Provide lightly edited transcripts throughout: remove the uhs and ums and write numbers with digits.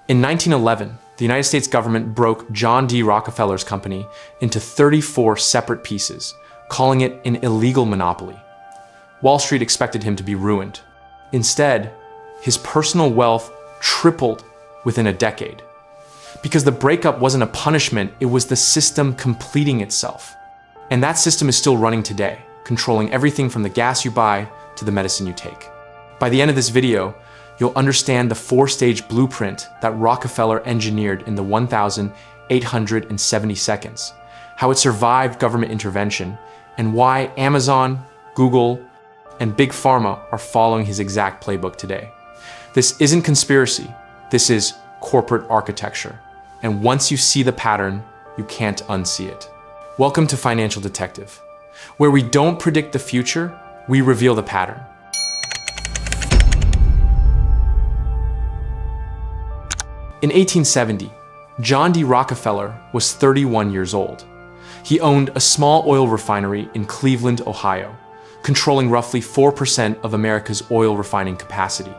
In 1911, the United States government broke John D. Rockefeller's company into 34 separate pieces, calling it an illegal monopoly. Wall Street expected him to be ruined. Instead, his personal wealth tripled within a decade. Because the breakup wasn't a punishment, it was the system completing itself. And that system is still running today, controlling everything from the gas you buy to the medicine you take. By the end of this video, you'll understand the 4-stage blueprint that Rockefeller engineered in the 1,870 seconds, how it survived government intervention, and why Amazon, Google, and Big Pharma are following his exact playbook today. This isn't conspiracy, this is corporate architecture. And once you see the pattern, you can't unsee it. Welcome to Financial Detective, where we don't predict the future, we reveal the pattern. In 1870, John D. Rockefeller was 31 years old. He owned a small oil refinery in Cleveland, Ohio, controlling roughly 4% of America's oil refining capacity.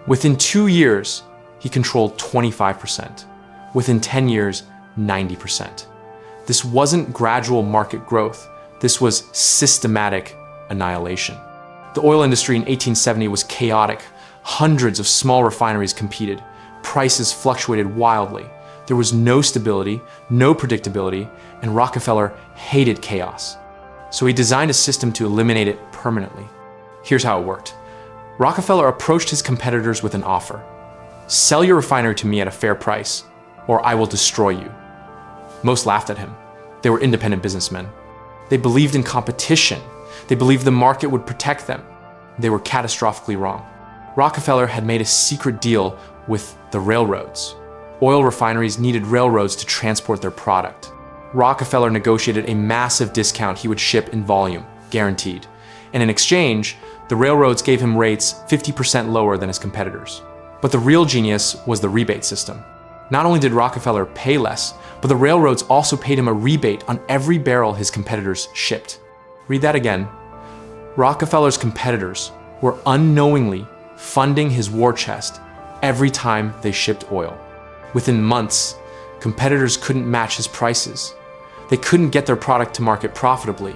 Within 2 years, he controlled 25%. Within 10 years, 90%. This wasn't gradual market growth. This was systematic annihilation. The oil industry in 1870 was chaotic. Hundreds of small refineries competed. Prices fluctuated wildly. There was no stability, no predictability, and Rockefeller hated chaos. So he designed a system to eliminate it permanently. Here's how it worked. Rockefeller approached his competitors with an offer. Sell your refinery to me at a fair price, or I will destroy you. Most laughed at him. They were independent businessmen. They believed in competition. They believed the market would protect them. They were catastrophically wrong. Rockefeller had made a secret deal with the railroads. Oil refineries needed railroads to transport their product. Rockefeller negotiated a massive discount he would ship in volume, guaranteed. And in exchange, the railroads gave him rates 50% lower than his competitors. But the real genius was the rebate system. Not only did Rockefeller pay less, but the railroads also paid him a rebate on every barrel his competitors shipped. Read that again. Rockefeller's competitors were unknowingly funding his war chest every time they shipped oil. Within months, competitors couldn't match his prices. They couldn't get their product to market profitably.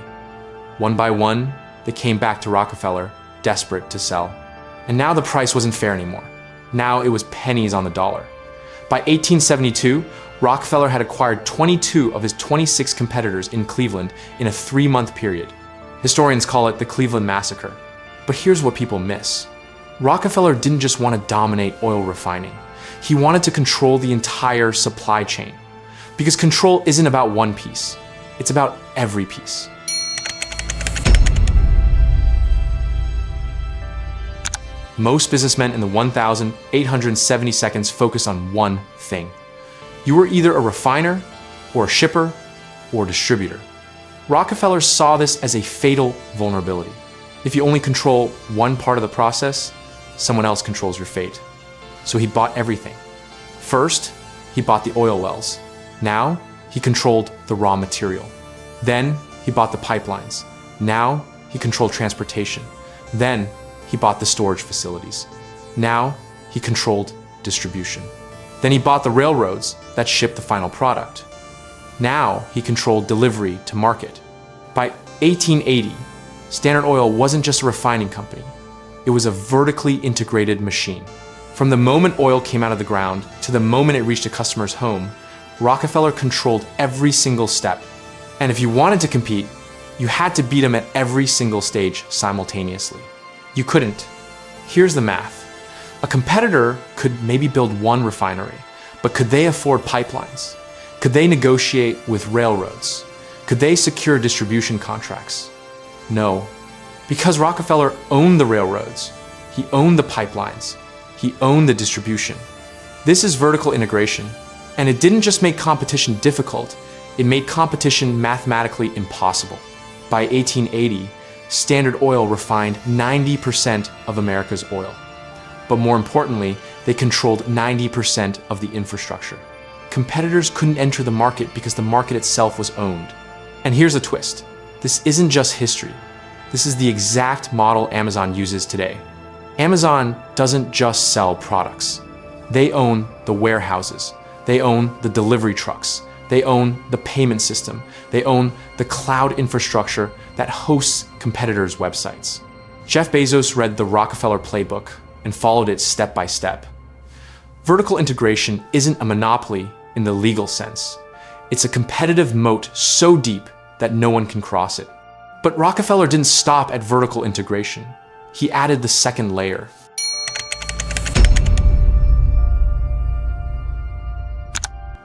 One by one, they came back to Rockefeller, desperate to sell. And now the price wasn't fair anymore. Now it was pennies on the dollar. By 1872, Rockefeller had acquired 22 of his 26 competitors in Cleveland in a 3-month period. Historians call it the Cleveland Massacre. But here's what people miss. Rockefeller didn't just want to dominate oil refining. He wanted to control the entire supply chain. Because control isn't about one piece. It's about every piece. Most businessmen in the 1,870 seconds focus on one thing. You were either a refiner, or a shipper, or a distributor. Rockefeller saw this as a fatal vulnerability. If you only control one part of the process, someone else controls your fate. So he bought everything. First, he bought the oil wells. Now, he controlled the raw material. Then, he bought the pipelines. Now, he controlled transportation. Then, he bought the storage facilities. Now, he controlled distribution. Then he bought the railroads that shipped the final product. Now, he controlled delivery to market. By 1880, Standard Oil wasn't just a refining company. It was a vertically integrated machine. From the moment oil came out of the ground to the moment it reached a customer's home, Rockefeller controlled every single step. And if you wanted to compete, you had to beat him at every single stage simultaneously. You couldn't. Here's the math. A competitor could maybe build one refinery, but could they afford pipelines? Could they negotiate with railroads? Could they secure distribution contracts? No. Because Rockefeller owned the railroads, he owned the pipelines, he owned the distribution. This is vertical integration, and it didn't just make competition difficult, it made competition mathematically impossible. By 1880, Standard Oil refined 90% of America's oil. But more importantly, they controlled 90% of the infrastructure. Competitors couldn't enter the market because the market itself was owned. And here's a twist. This isn't just history. This is the exact model Amazon uses today. Amazon doesn't just sell products. They own the warehouses. They own the delivery trucks. They own the payment system. They own the cloud infrastructure that hosts competitors' websites. Jeff Bezos read the Rockefeller playbook and followed it step by step. Vertical integration isn't a monopoly in the legal sense. It's a competitive moat so deep that no one can cross it. But Rockefeller didn't stop at vertical integration. He added the second layer.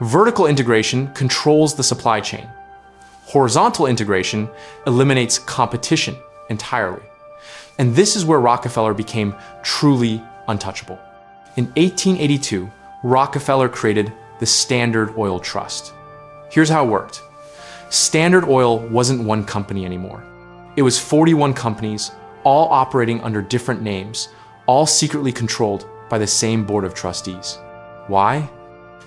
Vertical integration controls the supply chain. Horizontal integration eliminates competition entirely. And this is where Rockefeller became truly untouchable. In 1882, Rockefeller created the Standard Oil Trust. Here's how it worked. Standard Oil wasn't one company anymore. It was 41 companies, all operating under different names, all secretly controlled by the same board of trustees. Why?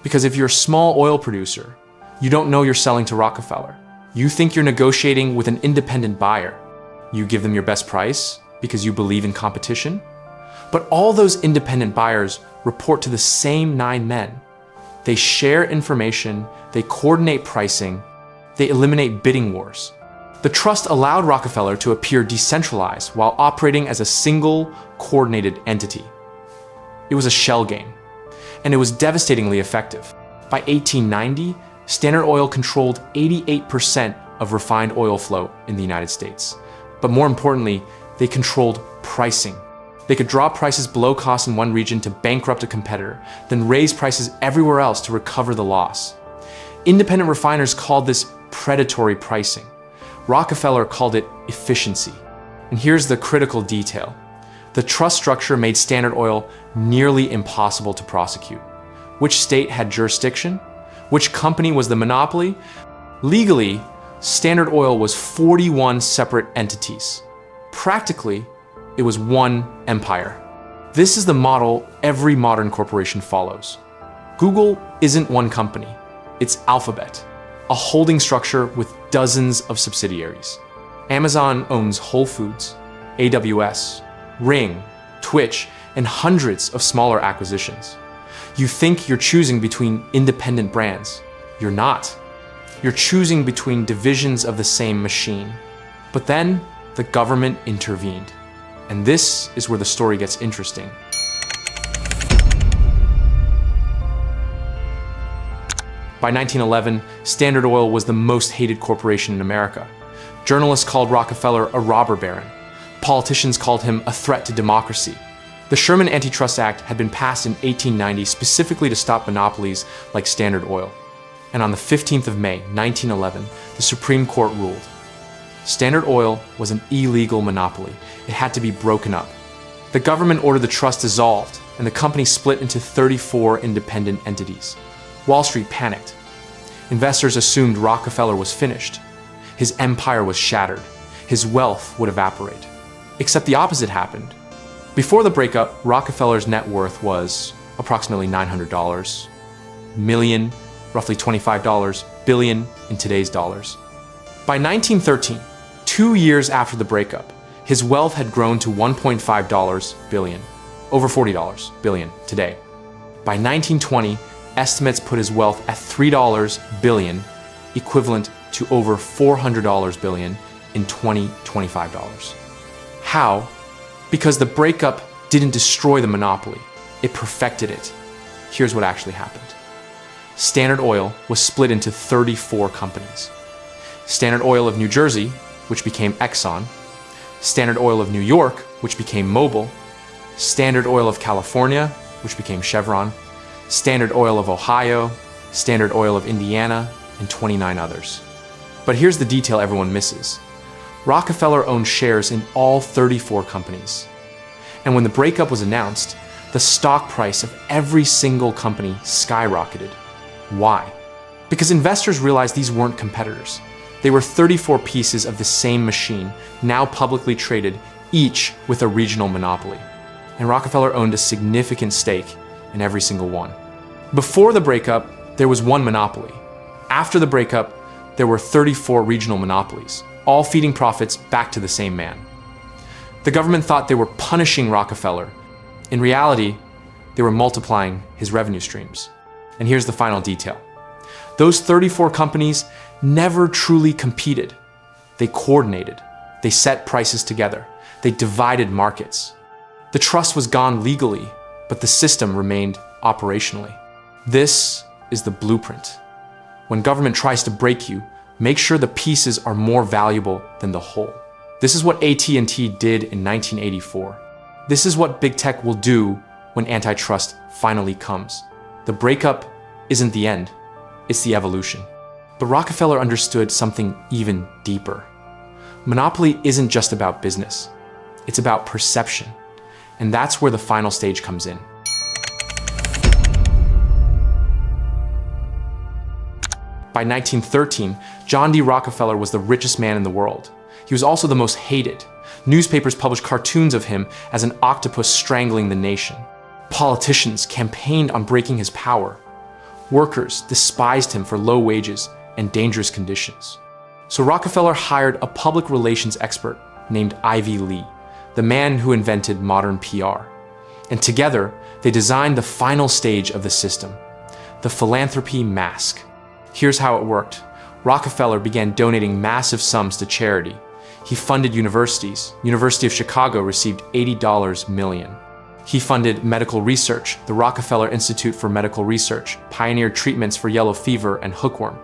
Because if you're a small oil producer, you don't know you're selling to Rockefeller. You think you're negotiating with an independent buyer. You give them your best price because you believe in competition. But all those independent buyers report to the same 9 men. They share information, they coordinate pricing, they eliminate bidding wars. The trust allowed Rockefeller to appear decentralized while operating as a single, coordinated entity. It was a shell game, and it was devastatingly effective. By 1890, Standard Oil controlled 88% of refined oil flow in the United States. But more importantly, they controlled pricing. They could drop prices below cost in one region to bankrupt a competitor, then raise prices everywhere else to recover the loss. Independent refiners called this predatory pricing. Rockefeller called it efficiency. And here's the critical detail. The trust structure made Standard Oil nearly impossible to prosecute. Which state had jurisdiction? Which company was the monopoly? Legally, Standard Oil was 41 separate entities. Practically, it was one empire. This is the model every modern corporation follows. Google isn't one company. It's Alphabet, a holding structure with dozens of subsidiaries. Amazon owns Whole Foods, AWS, Ring, Twitch, and hundreds of smaller acquisitions. You think you're choosing between independent brands. You're not. You're choosing between divisions of the same machine. But then the government intervened. And this is where the story gets interesting. By 1911, Standard Oil was the most hated corporation in America. Journalists called Rockefeller a robber baron. Politicians called him a threat to democracy. The Sherman Antitrust Act had been passed in 1890 specifically to stop monopolies like Standard Oil. And on the 15th of May, 1911, the Supreme Court ruled. Standard Oil was an illegal monopoly. It had to be broken up. The government ordered the trust dissolved, and the company split into 34 independent entities. Wall Street panicked. Investors assumed Rockefeller was finished. His empire was shattered. His wealth would evaporate. Except the opposite happened. Before the breakup, Rockefeller's net worth was approximately $900 million, roughly $25 billion in today's dollars. By 1913, 2 years after the breakup, his wealth had grown to $1.5 billion, over $40 billion today. By 1920, estimates put his wealth at $3 billion, equivalent to over $400 billion in $25. How? Because the breakup didn't destroy the monopoly, it perfected it. Here's what actually happened. Standard Oil was split into 34 companies. Standard Oil of New Jersey, which became Exxon, Standard Oil of New York, which became Mobil, Standard Oil of California, which became Chevron, Standard Oil of Ohio, Standard Oil of Indiana, and 29 others. But here's the detail everyone misses. Rockefeller owned shares in all 34 companies. And when the breakup was announced, the stock price of every single company skyrocketed. Why? Because investors realized these weren't competitors. They were 34 pieces of the same machine, now publicly traded, each with a regional monopoly. And Rockefeller owned a significant stake in every single one. Before the breakup, there was one monopoly. After the breakup, there were 34 regional monopolies, all feeding profits back to the same man. The government thought they were punishing Rockefeller. In reality, they were multiplying his revenue streams. And here's the final detail. Those 34 companies never truly competed. They coordinated. They set prices together. They divided markets. The trust was gone legally, but the system remained operationally. This is the blueprint. When government tries to break you, make sure the pieces are more valuable than the whole. This is what AT&T did in 1984. This is what big tech will do when antitrust finally comes. The breakup isn't the end, it's the evolution. But Rockefeller understood something even deeper. Monopoly isn't just about business, it's about perception. And that's where the final stage comes in. By 1913, John D. Rockefeller was the richest man in the world. He was also the most hated. Newspapers published cartoons of him as an octopus strangling the nation. Politicians campaigned on breaking his power. Workers despised him for low wages and dangerous conditions. So Rockefeller hired a public relations expert named Ivy Lee, the man who invented modern PR. And together, they designed the final stage of the system, the philanthropy mask. Here's how it worked. Rockefeller began donating massive sums to charity. He funded universities. University of Chicago received $80 million. He funded medical research. The Rockefeller Institute for Medical Research pioneered treatments for yellow fever and hookworm.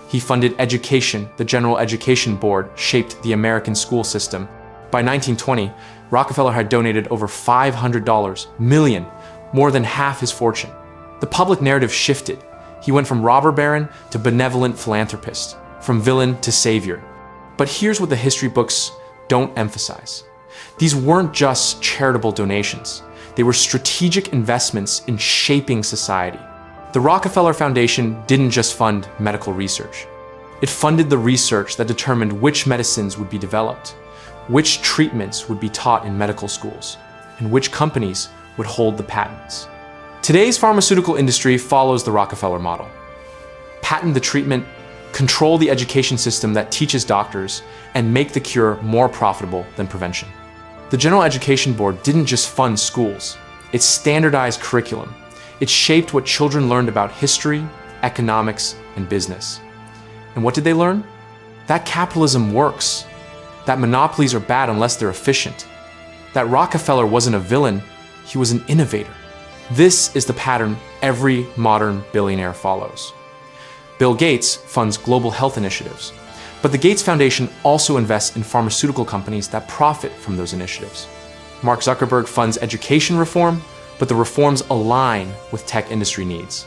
He funded education. The General Education Board shaped the American school system. By 1920, Rockefeller had donated over $500 million, more than half his fortune. The public narrative shifted. He went from robber baron to benevolent philanthropist, from villain to savior. But here's what the history books don't emphasize. These weren't just charitable donations. They were strategic investments in shaping society. The Rockefeller Foundation didn't just fund medical research. It funded the research that determined which medicines would be developed, which treatments would be taught in medical schools, and which companies would hold the patents. Today's pharmaceutical industry follows the Rockefeller model. Patent the treatment, control the education system that teaches doctors, and make the cure more profitable than prevention. The General Education Board didn't just fund schools. It standardized curriculum. It shaped what children learned about history, economics, and business. And what did they learn? That capitalism works. That monopolies are bad unless they're efficient. That Rockefeller wasn't a villain, he was an innovator. This is the pattern every modern billionaire follows. Bill Gates funds global health initiatives, but the Gates Foundation also invests in pharmaceutical companies that profit from those initiatives. Mark Zuckerberg funds education reform, but the reforms align with tech industry needs.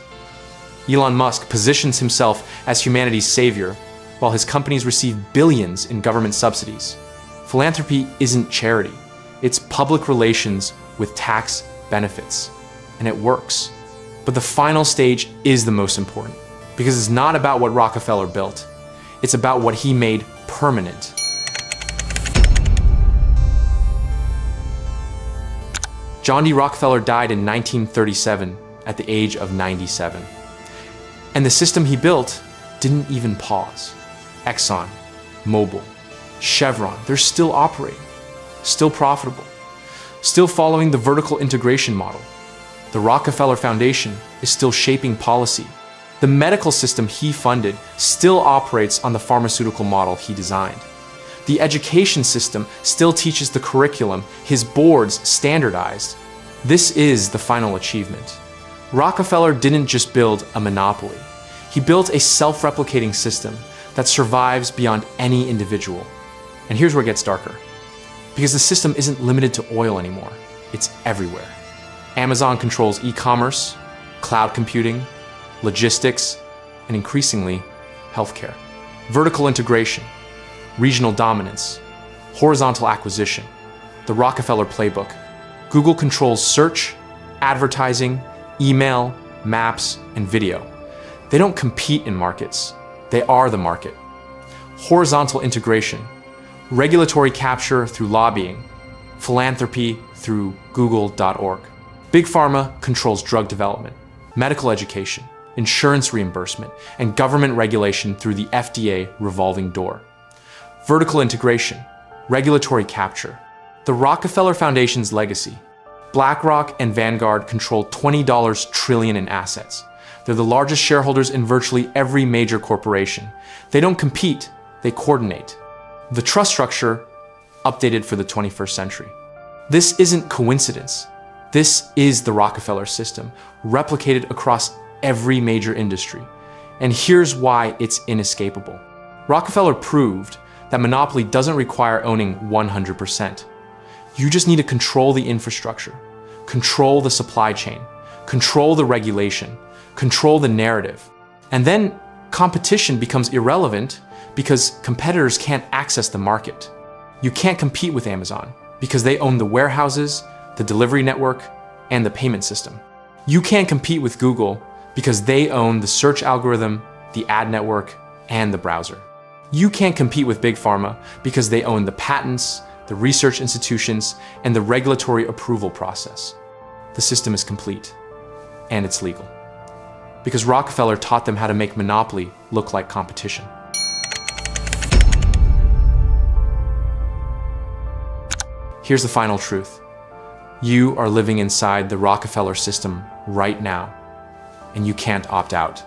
Elon Musk positions himself as humanity's savior, while his companies receive billions in government subsidies. Philanthropy isn't charity, it's public relations with tax benefits. And it works. But the final stage is the most important, because it's not about what Rockefeller built, it's about what he made permanent. John D. Rockefeller died in 1937 at the age of 97. And the system he built didn't even pause. Exxon, Mobil, Chevron, they're still operating, still profitable, still following the vertical integration model. The Rockefeller Foundation is still shaping policy. The medical system he funded still operates on the pharmaceutical model he designed. The education system still teaches the curriculum his boards standardized. This is the final achievement. Rockefeller didn't just build a monopoly. He built a self-replicating system that survives beyond any individual. And here's where it gets darker. Because the system isn't limited to oil anymore. It's everywhere. Amazon controls e-commerce, cloud computing, logistics, and increasingly, healthcare. Vertical integration, regional dominance, horizontal acquisition, the Rockefeller playbook. Google controls search, advertising, email, maps, and video. They don't compete in markets. They are the market. Horizontal integration, regulatory capture through lobbying, philanthropy through google.org. Big Pharma controls drug development, medical education, insurance reimbursement, and government regulation through the FDA revolving door. Vertical integration, regulatory capture. The Rockefeller Foundation's legacy, BlackRock and Vanguard control $20 trillion in assets. They're the largest shareholders in virtually every major corporation. They don't compete, they coordinate. The trust structure updated for the 21st century. This isn't coincidence. This is the Rockefeller system, replicated across every major industry. And here's why it's inescapable. Rockefeller proved that monopoly doesn't require owning 100%. You just need to control the infrastructure, control the supply chain, control the regulation, control the narrative. And then competition becomes irrelevant because competitors can't access the market. You can't compete with Amazon because they own the warehouses, the delivery network, and the payment system. You can't compete with Google because they own the search algorithm, the ad network, and the browser. You can't compete with Big Pharma because they own the patents, the research institutions, and the regulatory approval process. The system is complete, and it's legal. Because Rockefeller taught them how to make monopoly look like competition. Here's the final truth. You are living inside the Rockefeller system right now, and you can't opt out.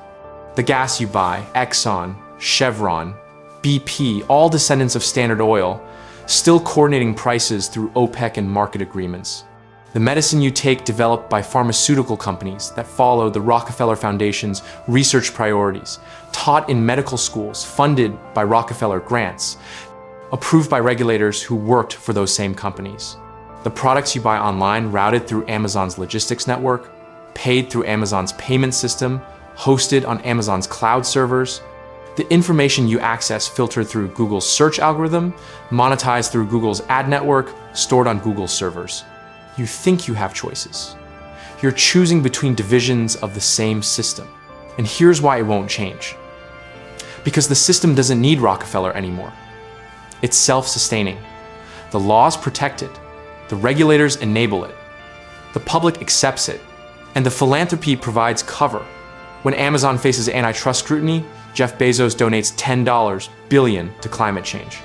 The gas you buy, Exxon, Chevron, BP, all descendants of Standard Oil, still coordinating prices through OPEC and market agreements. The medicine you take developed by pharmaceutical companies that follow the Rockefeller Foundation's research priorities, taught in medical schools, funded by Rockefeller grants, approved by regulators who worked for those same companies. The products you buy online routed through Amazon's logistics network, paid through Amazon's payment system, hosted on Amazon's cloud servers. The information you access filtered through Google's search algorithm, monetized through Google's ad network, stored on Google's servers. You think you have choices. You're choosing between divisions of the same system. And here's why it won't change. Because the system doesn't need Rockefeller anymore. It's self-sustaining. The laws protect it. The regulators enable it. The public accepts it. And the philanthropy provides cover. When Amazon faces antitrust scrutiny, Jeff Bezos donates $10 billion to climate change.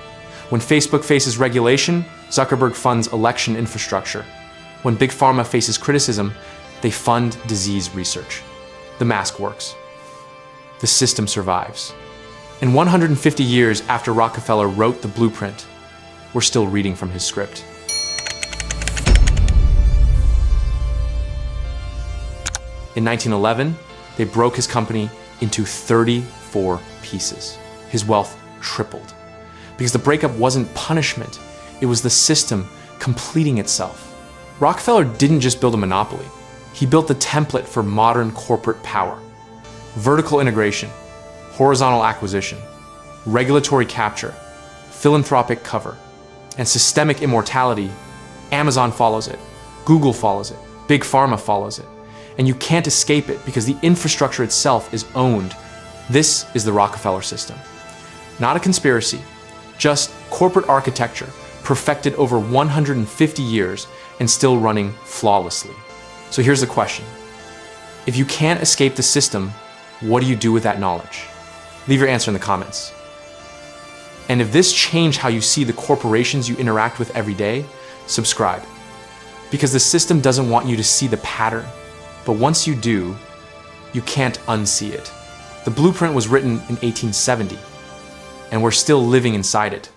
When Facebook faces regulation, Zuckerberg funds election infrastructure. When Big Pharma faces criticism, they fund disease research. The mask works. The system survives. And 150 years after Rockefeller wrote the blueprint, we're still reading from his script. In 1911, they broke his company into 34 pieces. His wealth tripled. Because the breakup wasn't punishment, it was the system completing itself. Rockefeller didn't just build a monopoly. He built the template for modern corporate power. Vertical integration, horizontal acquisition, regulatory capture, philanthropic cover, and systemic immortality. Amazon follows it, Google follows it, Big Pharma follows it. And you can't escape it because the infrastructure itself is owned. This is the Rockefeller system. Not a conspiracy, just corporate architecture perfected over 150 years and still running flawlessly. So here's the question. If you can't escape the system, what do you do with that knowledge? Leave your answer in the comments. And if this changed how you see the corporations you interact with every day, subscribe. Because the system doesn't want you to see the pattern. But once you do, you can't unsee it. The blueprint was written in 1870, and we're still living inside it.